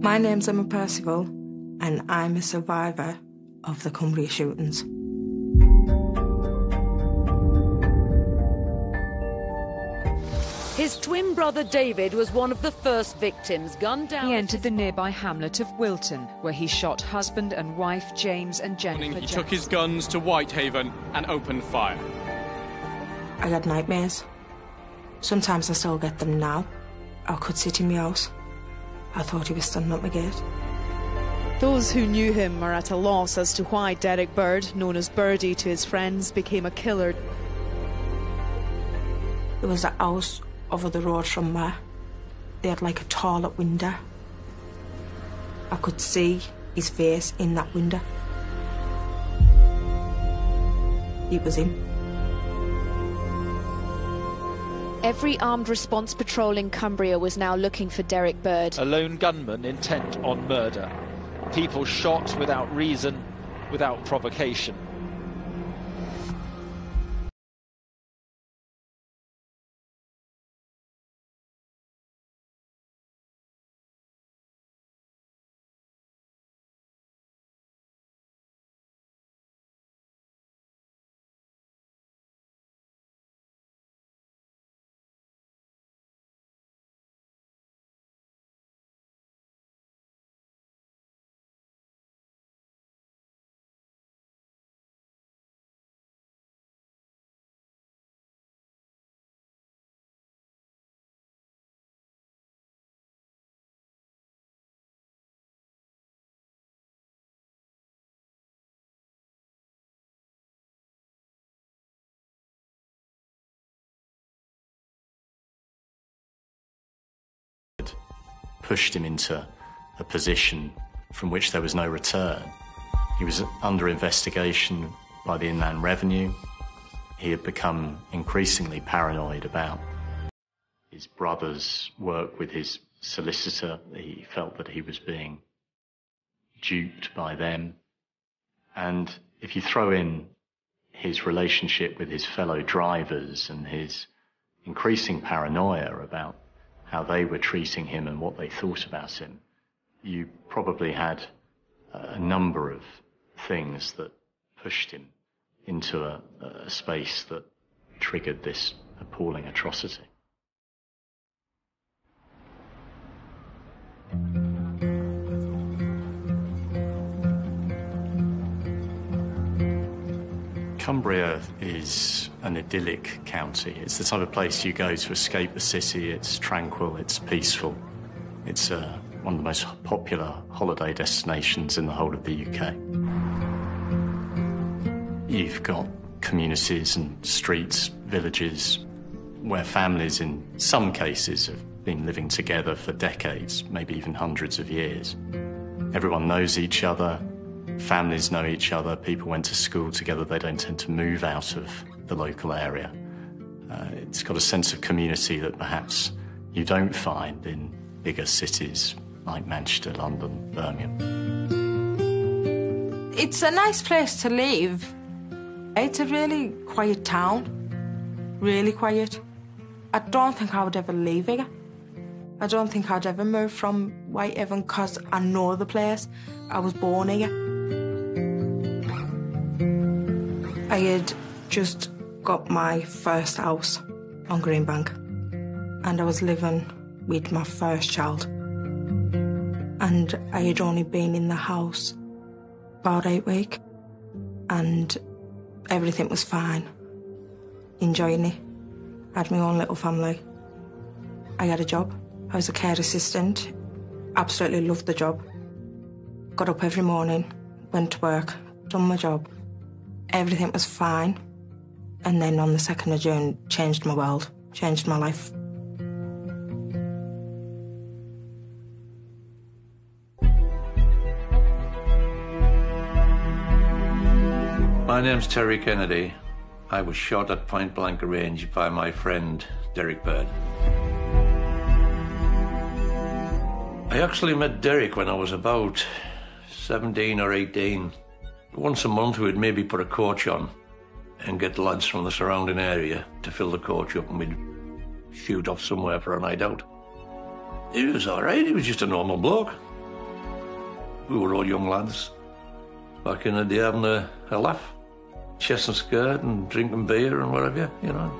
My name's Emma Percival, and I'm a survivor of the Cumbria shootings. His twin brother David was one of the first victims, gunned down. He entered the nearby hamlet of Wilton, where he shot husband and wife James and Jennifer. He took his guns to Whitehaven and opened fire. I had nightmares. Sometimes I still get them now. I could sit in my house. I thought he was standing at my gate. Those who knew him are at a loss as to why Derrick Bird, known as Birdie to his friends, became a killer. There was a house over the road from me. They had like a toilet window. I could see his face in that window. It was him. Every armed response patrol in Cumbria was now looking for Derrick Bird. A lone gunman intent on murder. People shot without reason, without provocation. Pushed him into a position from which there was no return. He was under investigation by the Inland Revenue. He had become increasingly paranoid about his brother's work with his solicitor. He felt that he was being duped by them. And if you throw in his relationship with his fellow drivers and his increasing paranoia about how they were treating him and what they thought about him, you probably had a number of things that pushed him into a space that triggered this appalling atrocity. Cumbria is an idyllic county. It's the type of place you go to escape the city. It's tranquil, it's peaceful. It's one of the most popular holiday destinations in the whole of the UK. You've got communities and streets, villages, where families in some cases have been living together for decades, maybe even hundreds of years. Everyone knows each other. Families know each other, people went to school together, they don't tend to move out of the local area. It's got a sense of community that perhaps you don't find in bigger cities like Manchester, London, Birmingham. It's a nice place to live. It's a really quiet town, really quiet. I don't think I would ever leave here. I don't think I'd ever move from Whitehaven because I know the place. I was born here. I had just got my first house on Greenbank and I was living with my first child. And I had only been in the house about 8 weeks and everything was fine. Enjoying it. I had my own little family. I had a job. I was a care assistant. Absolutely loved the job. Got up every morning, went to work, done my job. Everything was fine. And then on the 2nd of June, changed my world, changed my life. My name's Terry Kennedy. I was shot at point-blank range by my friend, Derrick Bird. I actually met Derrick when I was about 17 or 18. Once a month we'd maybe put a coach on and get lads from the surrounding area to fill the coach up and we'd shoot off somewhere for a night out. He was all right, he was just a normal bloke. We were all young lads back in the day having a laugh, chest and skirt and drinking beer and whatever, you know.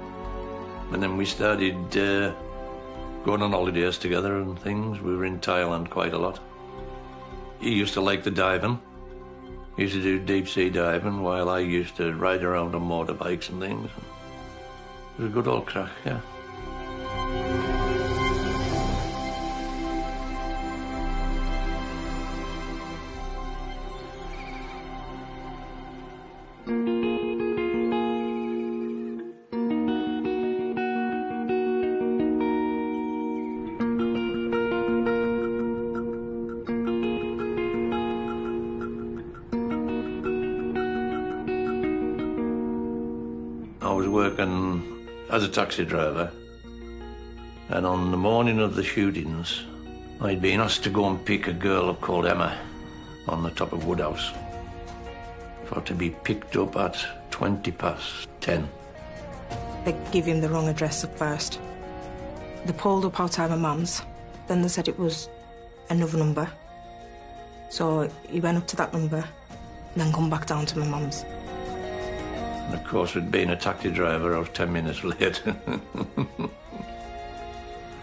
And then we started going on holidays together and things. We were in Thailand quite a lot. He used to like the diving. He used to do deep sea diving while I used to ride around on motorbikes and things. It was a good old crack, yeah. I was working as a taxi driver, and on the morning of the shootings, I'd been asked to go and pick a girl up called Emma on the top of Woodhouse for to be picked up at 10:20. They gave him the wrong address at first. They pulled up outside my mum's, then they said it was another number. So he went up to that number, and then come back down to my mum's. And of course, with being a taxi driver, I was 10 minutes late.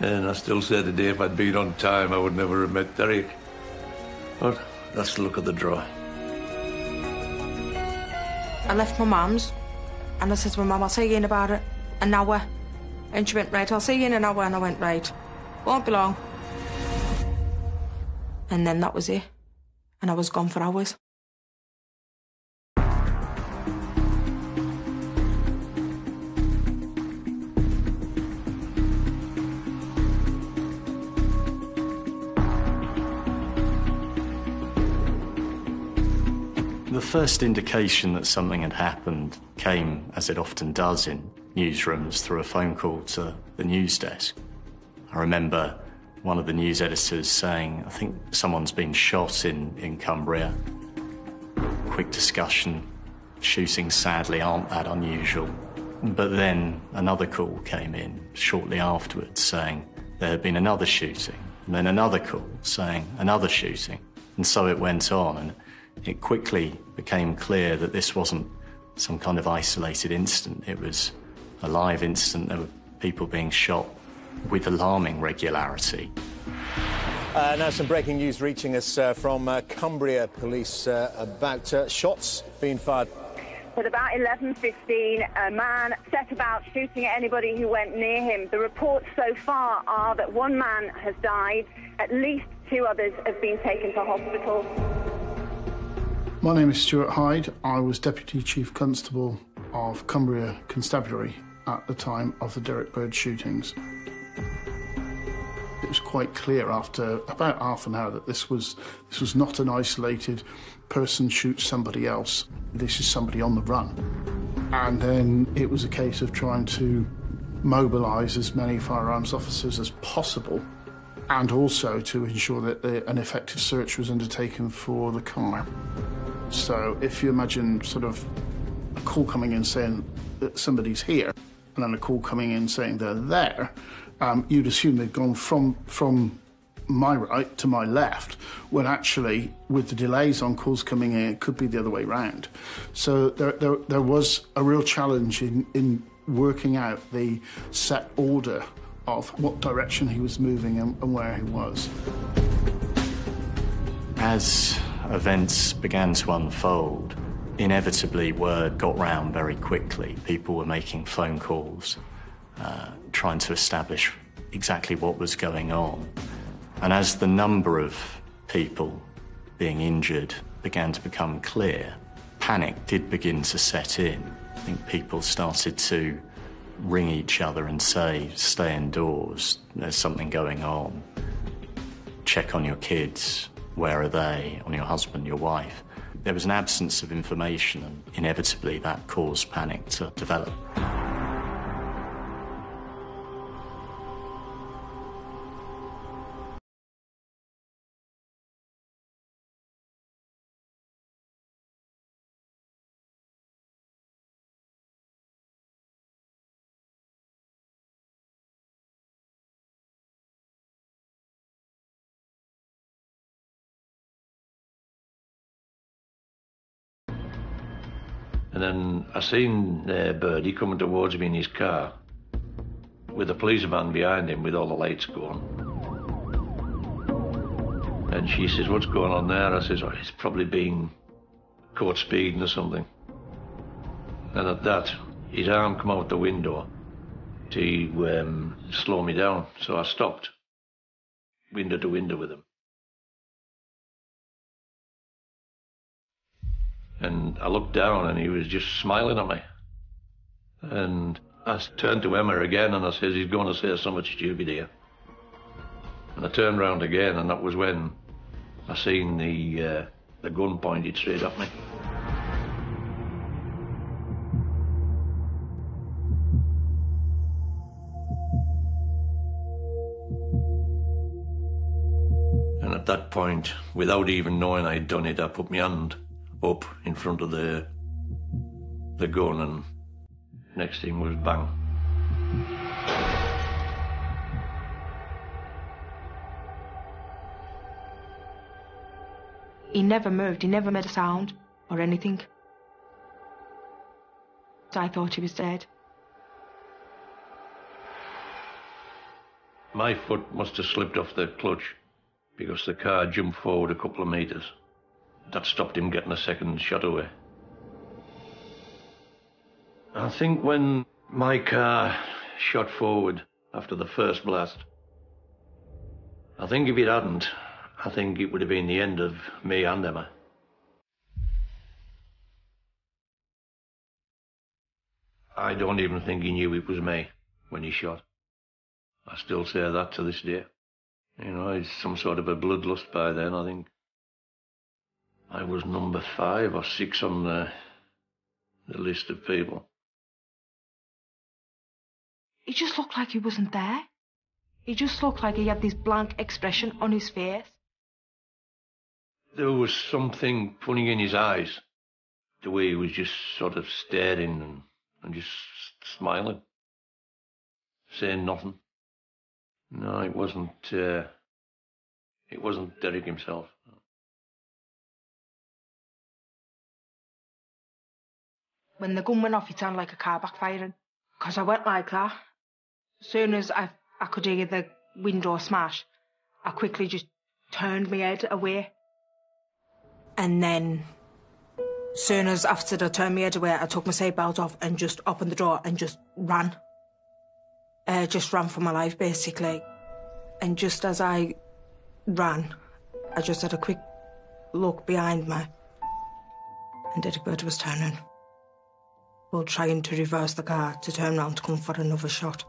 And I still say today, if I'd been on time, I would never have met Derrick. But that's the luck of the draw. I left my mum's, and I said to my mum, I'll see you in about an hour. And she went, right, I'll see you in an hour. And I went, right, won't be long. And then that was it. And I was gone for hours. The first indication that something had happened came, as it often does in newsrooms, through a phone call to the news desk. I remember one of the news editors saying, I think someone's been shot in Cumbria. Quick discussion. Shootings, sadly, aren't that unusual. But then another call came in shortly afterwards saying there had been another shooting, and then another call saying another shooting. And so it went on, and it quickly became clear that this wasn't some kind of isolated incident. It was a live incident. There were people being shot with alarming regularity. Now some breaking news reaching us from Cumbria Police about shots being fired. At about 11:15, a man set about shooting at anybody who went near him. The reports so far are that one man has died. At least 2 others have been taken to hospital. My name is Stuart Hyde. I was Deputy Chief Constable of Cumbria Constabulary at the time of the Derrick Bird shootings. It was quite clear after about half an hour that this was not an isolated person shoots somebody else. This is somebody on the run. And then it was a case of trying to mobilise as many firearms officers as possible, and also to ensure that an effective search was undertaken for the car. So if you imagine sort of a call coming in saying that somebody's here, and then a call coming in saying they're there, you'd assume they'd gone from my right to my left, when actually, with the delays on calls coming in, it could be the other way round. So there was a real challenge in working out the set order of what direction he was moving and where he was. As events began to unfold, inevitably word got round very quickly. People were making phone calls, trying to establish exactly what was going on. And as the number of people being injured began to become clear, panic did begin to set in. I think people started to ring each other and say, stay indoors, there's something going on. Check on your kids, where are they, on your husband, your wife. There was an absence of information, and inevitably that caused panic to develop. And then I seen Birdie coming towards me in his car with a police van behind him with all the lights going. And she says, "What's going on there?" I says, "Oh, he's probably been caught speeding or something." And at that, his arm come out the window to slow me down. So I stopped, window to window with him. And I looked down and he was just smiling at me. And I turned to Emma again and I says, "He's going to say something stupid here." And I turned round again, and that was when I seen the gun pointed straight at me. And at that point, without even knowing I'd done it, I put my hand up in front of the gun, and next thing was bang. He never moved, he never made a sound or anything. So I thought he was dead. My foot must have slipped off the clutch because the car jumped forward a couple of metres. That stopped him getting a second shot away. I think when my car shot forward after the first blast, I think if it hadn't, I think it would have been the end of me and Emma. I don't even think he knew it was me when he shot. I still say that to this day. You know, it's some sort of a bloodlust by then, I think. I was number 5 or 6 on the list of people. He just looked like he wasn't there. He just looked like he had this blank expression on his face. There was something funny in his eyes. The way he was just sort of staring and just smiling. Saying nothing. No, it wasn't Derrick himself. When the gun went off, it sounded like a car backfiring. Because I went like that. As soon as I could hear the window smash, I quickly just turned my head away. And then, as soon as after I turned my head away, I took my seatbelt off and just opened the door and just ran. Just ran for my life, basically. And just as I ran, I just had a quick look behind me. And Derrick Bird was turning. Well, trying to reverse the car to turn round to come for another shot.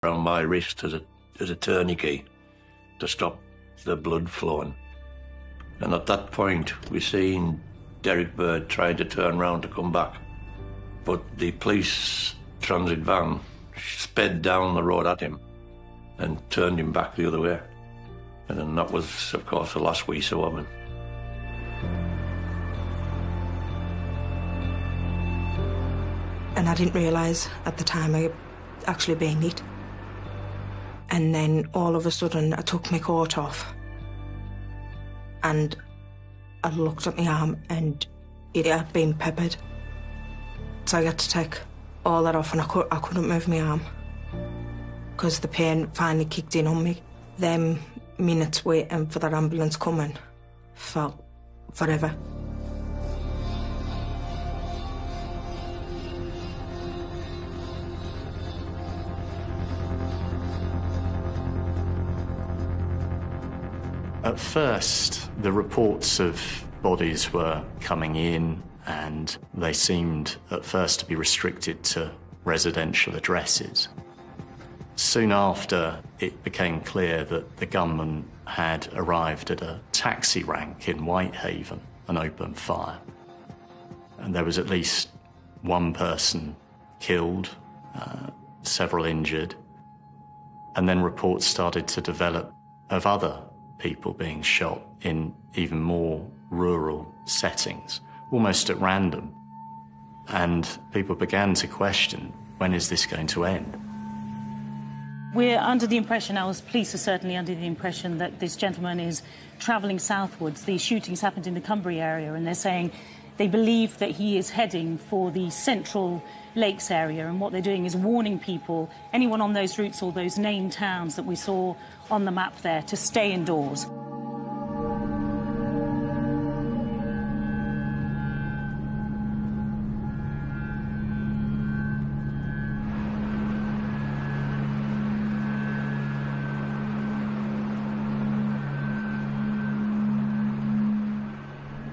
around my wrist as a tourniquet to stop the blood flowing. And at that point, we seen Derrick Bird trying to turn round to come back. But the police transit van sped down the road at him and turned him back the other way. And then that was, of course, the last we saw of him. And I didn't realise at the time I actually being hit. And then all of a sudden I took my coat off and I looked at my arm and it had been peppered. So I had to take all that off and I couldn't move my arm because the pain finally kicked in on me. Them minutes waiting for that ambulance coming felt forever. At first, the reports of bodies were coming in and they seemed at first to be restricted to residential addresses. Soon after, it became clear that the gunman had arrived at a taxi rank in Whitehaven and opened fire. And there was at least one person killed, several injured, and then reports started to develop of other people being shot in even more rural settings, almost at random. And people began to question, when is this going to end? We're under the impression, our police are certainly under the impression, that this gentleman is travelling southwards. These shootings happened in the Cumbria area, and they're saying they believe that he is heading for the central lakes area, and what they're doing is warning people, anyone on those routes or those named towns that we saw on the map there, to stay indoors.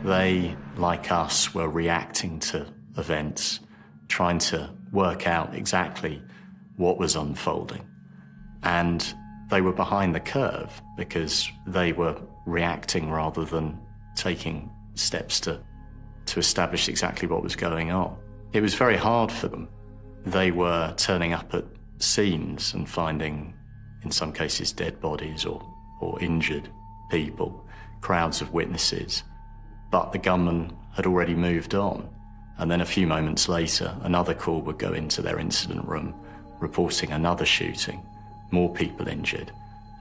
They, like us, were reacting to events, trying to work out exactly what was unfolding. And they were behind the curve because they were reacting rather than taking steps to establish exactly what was going on. It was very hard for them. They were turning up at scenes and finding, in some cases, dead bodies or injured people, crowds of witnesses. But the gunman had already moved on. And then a few moments later, another call would go into their incident room, reporting another shooting, more people injured.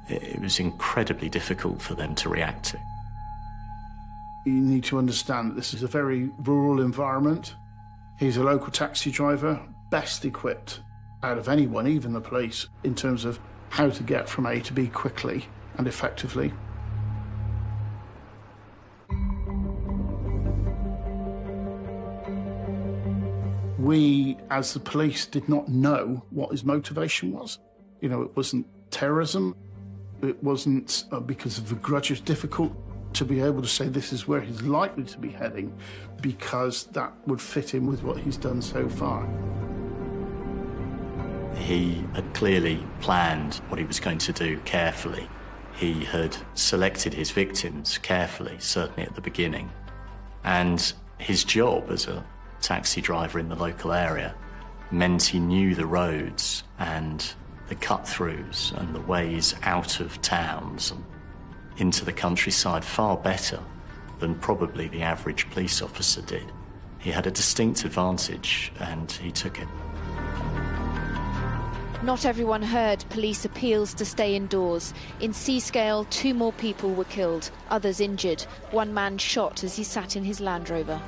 It was incredibly difficult for them to react to. You need to understand that this is a very rural environment. He's a local taxi driver, best equipped out of anyone, even the police, in terms of how to get from A to B quickly and effectively. We, as the police, did not know what his motivation was. You know, it wasn't terrorism. It wasn't because of a grudge. It was difficult to be able to say this is where he's likely to be heading because that would fit in with what he's done so far. He had clearly planned what he was going to do carefully. He had selected his victims carefully, certainly at the beginning. And his job as a taxi driver in the local area meant he knew the roads and the cut-throughs and the ways out of towns and into the countryside far better than probably the average police officer did. He had a distinct advantage and he took it. Not everyone heard police appeals to stay indoors. In Seascale, 2 more people were killed, others injured. One man shot as he sat in his Land Rover.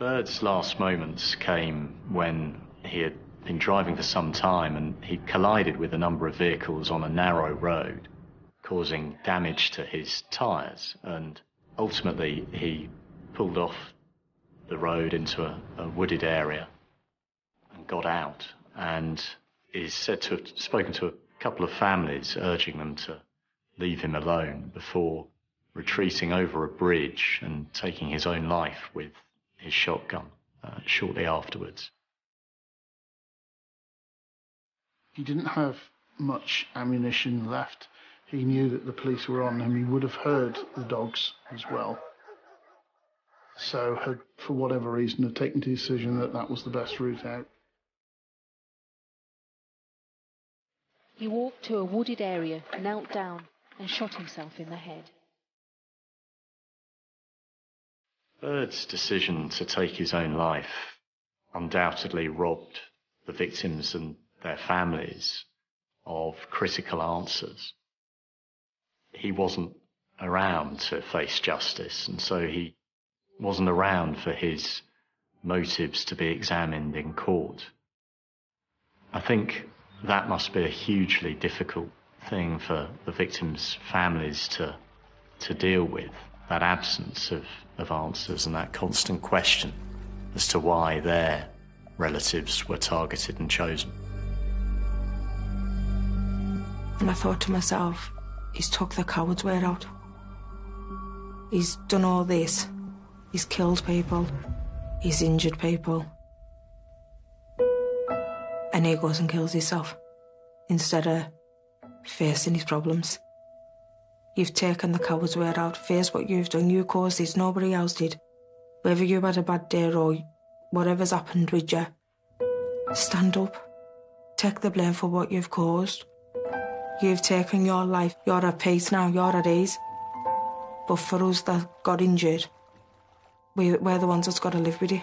Bird's last moments came when he had been driving for some time and he collided with a number of vehicles on a narrow road, causing damage to his tyres, and ultimately he pulled off the road into a wooded area and got out, and is said to have spoken to a couple of families urging them to leave him alone before retreating over a bridge and taking his own life with his shotgun shortly afterwards. He didn't have much ammunition left. He knew that the police were on him. He would have heard the dogs as well. So had, for whatever reason, had taken the decision that that was the best route out. He walked to a wooded area, knelt down and shot himself in the head. Bird's decision to take his own life undoubtedly robbed the victims and their families of critical answers. He wasn't around to face justice, and so he wasn't around for his motives to be examined in court. I think that must be a hugely difficult thing for the victims' families to deal with, that absence of answers and that constant question as to why their relatives were targeted and chosen. And I thought to myself, he's took the coward's way out. He's done all this. He's killed people. He's injured people. And he goes and kills himself instead of facing his problems. You've taken the coward's way out. Face what you've done. You caused this. Nobody else did. Whether you had a bad day or whatever's happened with you, stand up. Take the blame for what you've caused. You've taken your life. You're at peace now. You're at ease. But for us that got injured, we're the ones that's got to live with it.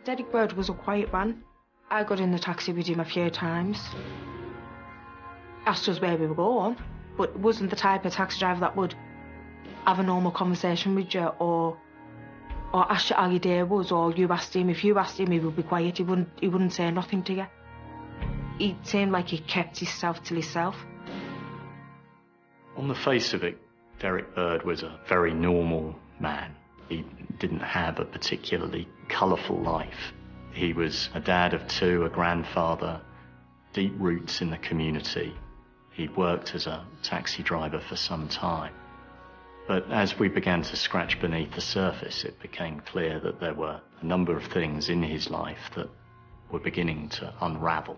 Derrick Bird was a quiet man. I got in the taxi with him a few times. Asked us where we were going, but wasn't the type of taxi driver that would have a normal conversation with you or ask you how your day was, or you asked him. If you asked him, he would be quiet. He wouldn't say nothing to you. He seemed like he kept himself to himself. On the face of it, Derrick Bird was a very normal man. He didn't have a particularly colourful life. He was a dad of two, a grandfather, deep roots in the community. He'd worked as a taxi driver for some time. But as we began to scratch beneath the surface, it became clear that there were a number of things in his life that were beginning to unravel.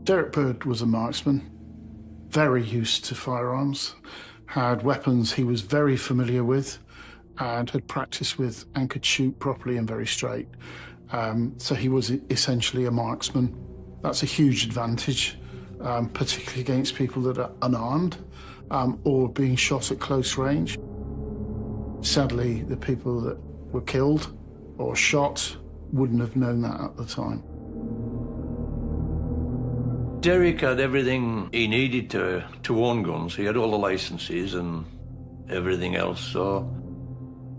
Derrick Bird was a marksman, very used to firearms, had weapons he was very familiar with, and had practiced with and could shoot properly and very straight. So he was essentially a marksman. That's a huge advantage, particularly against people that are unarmed or being shot at close range. Sadly, the people that were killed or shot wouldn't have known that at the time. Derrick had everything he needed to own guns. He had all the licenses and everything else, so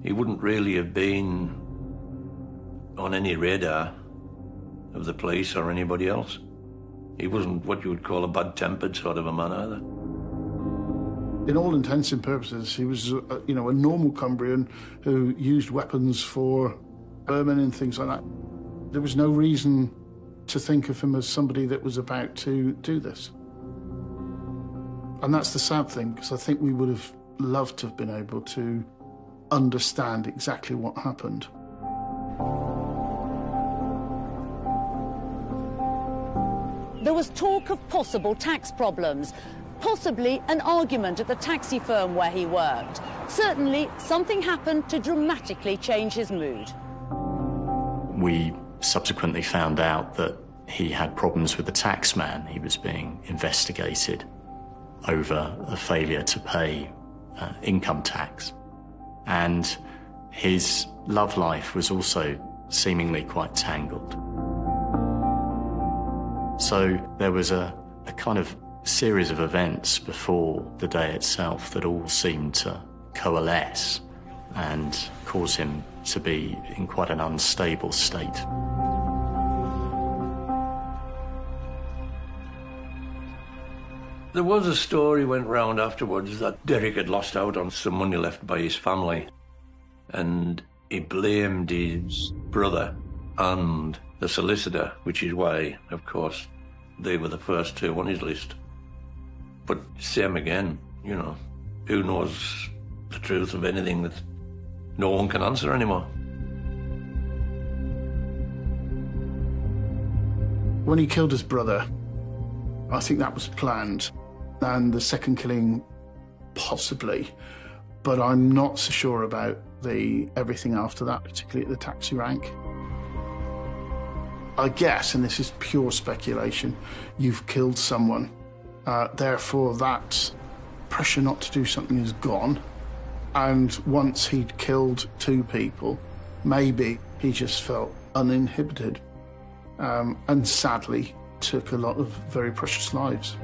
he wouldn't really have been on any radar of the police or anybody else. He wasn't what you would call a bad-tempered sort of a man either. In all intents and purposes, he was, a normal Cumbrian who used weapons for vermin and things like that. There was no reason to think of him as somebody that was about to do this. And that's the sad thing, because I think we would have loved to have been able to understand exactly what happened. There was talk of possible tax problems, possibly an argument at the taxi firm where he worked. Certainly, something happened to dramatically change his mood. We subsequently found out that he had problems with the taxman. He was being investigated over a failure to pay income tax. And his love life was also seemingly quite tangled. So there was a kind of series of events before the day itself that all seemed to coalesce and cause him to be in quite an unstable state. There was a story went round afterwards that Derrick had lost out on some money left by his family, and he blamed his brother and the solicitor, which is why, of course, they were the first two on his list. But same again, who knows the truth of anything that no one can answer anymore. When he killed his brother, I think that was planned. And the second killing, possibly, but I'm not so sure about everything after that, particularly at the taxi rank. I guess, and this is pure speculation, you've killed someone, therefore that pressure not to do something is gone. And once he'd killed two people, maybe he just felt uninhibited, and sadly took a lot of very precious lives.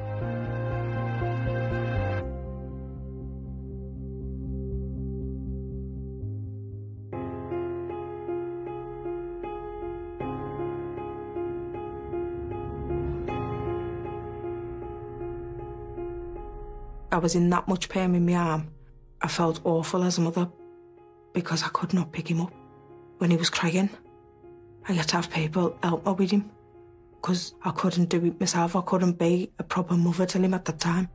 I was in that much pain in my arm. I felt awful as a mother because I could not pick him up. When he was crying, I had to have people help me with him because I couldn't do it myself. I couldn't be a proper mother to him at that time.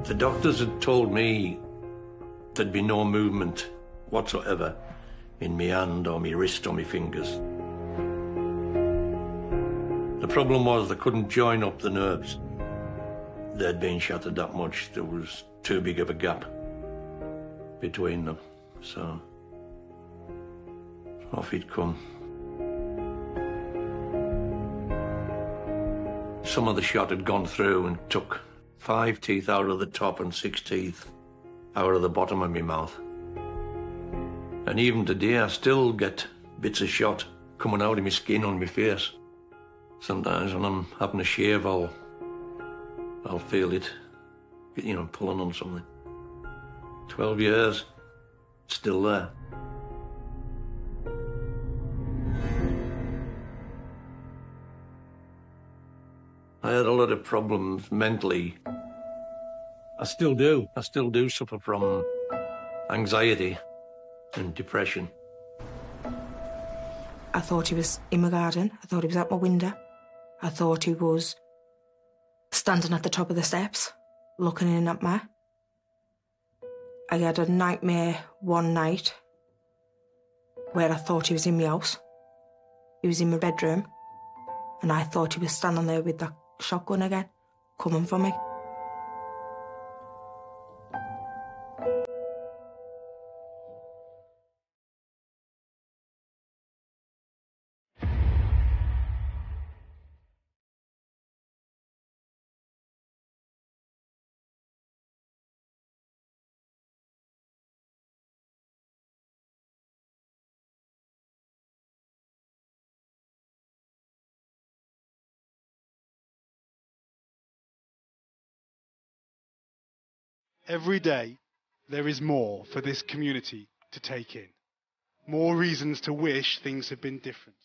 The doctors had told me there'd be no movement whatsoever in my hand or my wrist or my fingers. The problem was they couldn't join up the nerves. They'd been shattered that much, there was too big of a gap between them, so off he'd come. Some of the shot had gone through and took 5 teeth out of the top and 6 teeth out of the bottom of my mouth. And even today I still get bits of shot coming out of my skin on my face. Sometimes when I'm having a shave I'll feel it, you know, pulling on something. 12 years, it's still there. I had a lot of problems mentally. I still do. I still do suffer from anxiety and depression. I thought he was in my garden. I thought he was at my window. I thought he was standing at the top of the steps, looking in at me. I had a nightmare one night where I thought he was in my house. He was in my bedroom, and I thought he was standing there with that shotgun again, coming for me. Every day, there is more for this community to take in. More reasons to wish things had been different.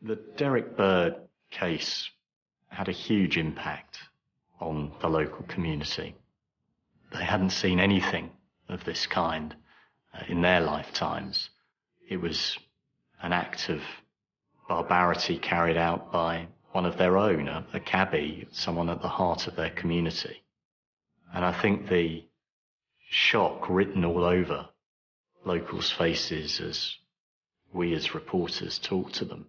The Derrick Bird case had a huge impact on the local community. They hadn't seen anything of this kind in their lifetimes. It was an act of barbarity carried out by one of their own, a cabbie, someone at the heart of their community. And I think the shock written all over locals' faces as we as reporters talk to them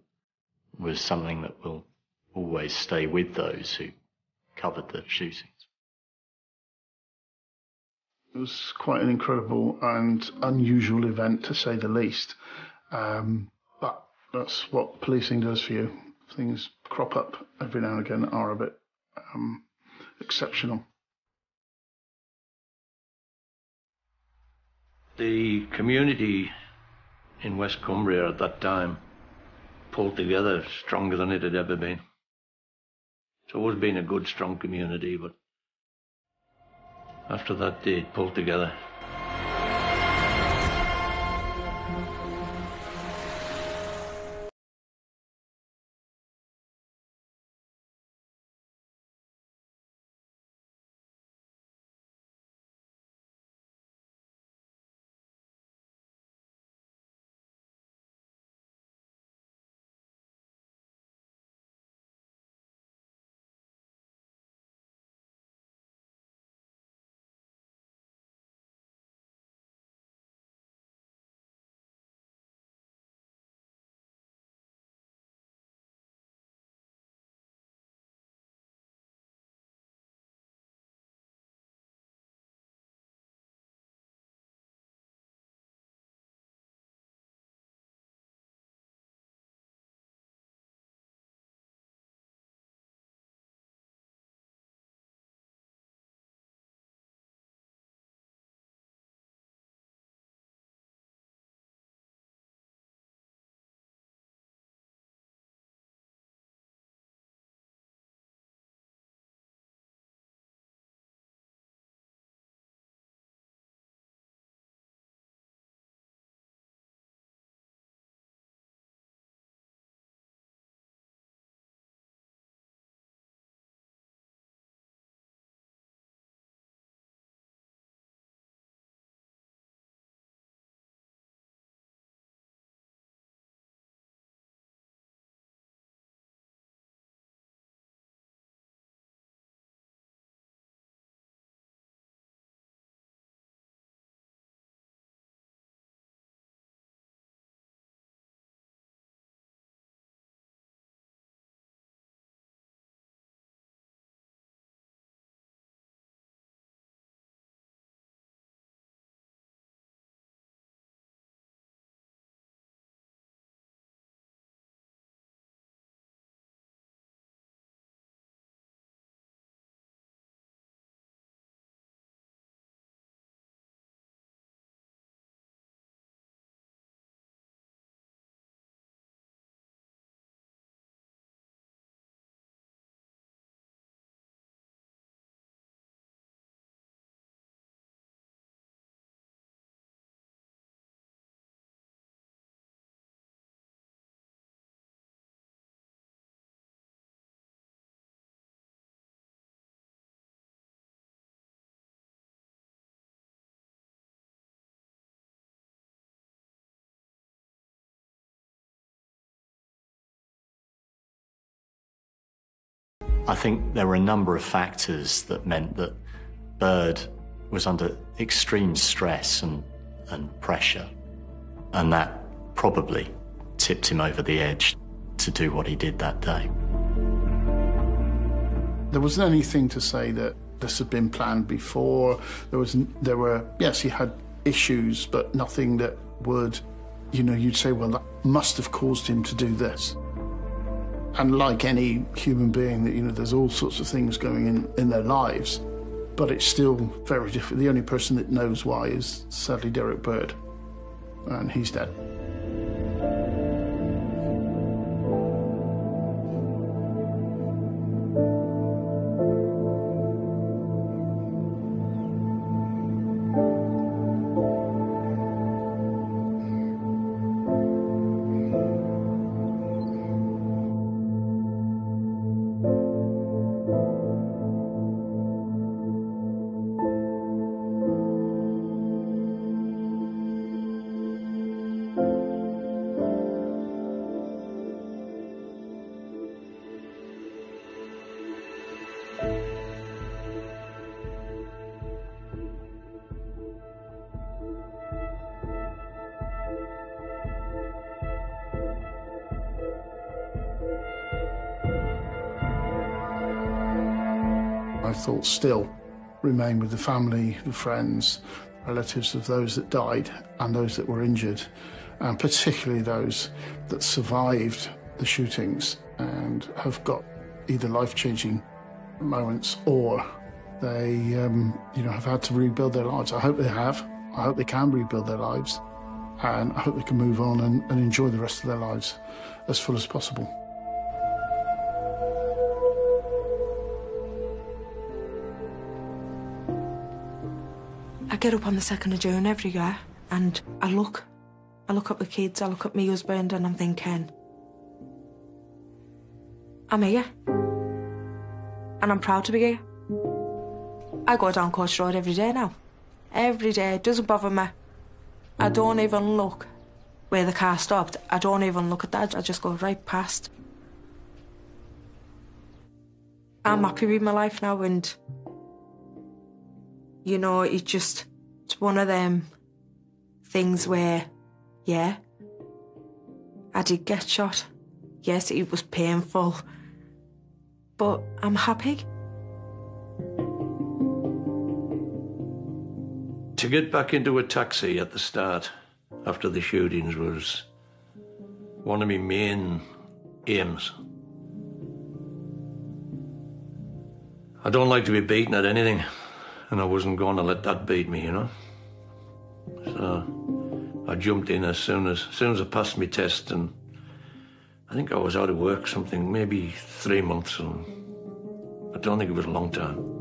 was something that will always stay with those who covered the shootings. It was quite an incredible and unusual event, to say the least. But that's what policing does for you. Things crop up every now and again that are a bit exceptional. The community in West Cumbria at that time pulled together stronger than it had ever been. It's always been a good, strong community, but after that day, it pulled together. I think there were a number of factors that meant that Bird was under extreme stress and pressure, and that probably tipped him over the edge to do what he did that day. There wasn't anything to say that this had been planned before. There were, yes, he had issues, but nothing that would, you'd say, well, that must have caused him to do this. And like any human being, that there's all sorts of things going in their lives, but it's still very different. The only person that knows why is sadly Derrick Bird, and he's dead. My thoughts still remain with the family, the friends, relatives of those that died and those that were injured, and particularly those that survived the shootings and have got either life-changing moments or they, have had to rebuild their lives. I hope they have. I hope they can rebuild their lives, and I hope they can move on and enjoy the rest of their lives as full as possible. I get up on the 2nd of June every year and I look at the kids, I look at my husband and I'm thinking, I'm here. And I'm proud to be here. I go down Coach Road every day now. Every day, it doesn't bother me. I don't even look where the car stopped. I don't even look at that, I just go right past. I'm happy with my life now, and it's one of them things where, yeah, I did get shot. Yes, it was painful, but I'm happy. To get back into a taxi at the start, after the shootings, was one of my main aims. I don't like to be beaten at anything, and I wasn't going to let that beat me, So I jumped in as soon as I passed my test, and I think I was out of work maybe 3 months, and I don't think it was a long time.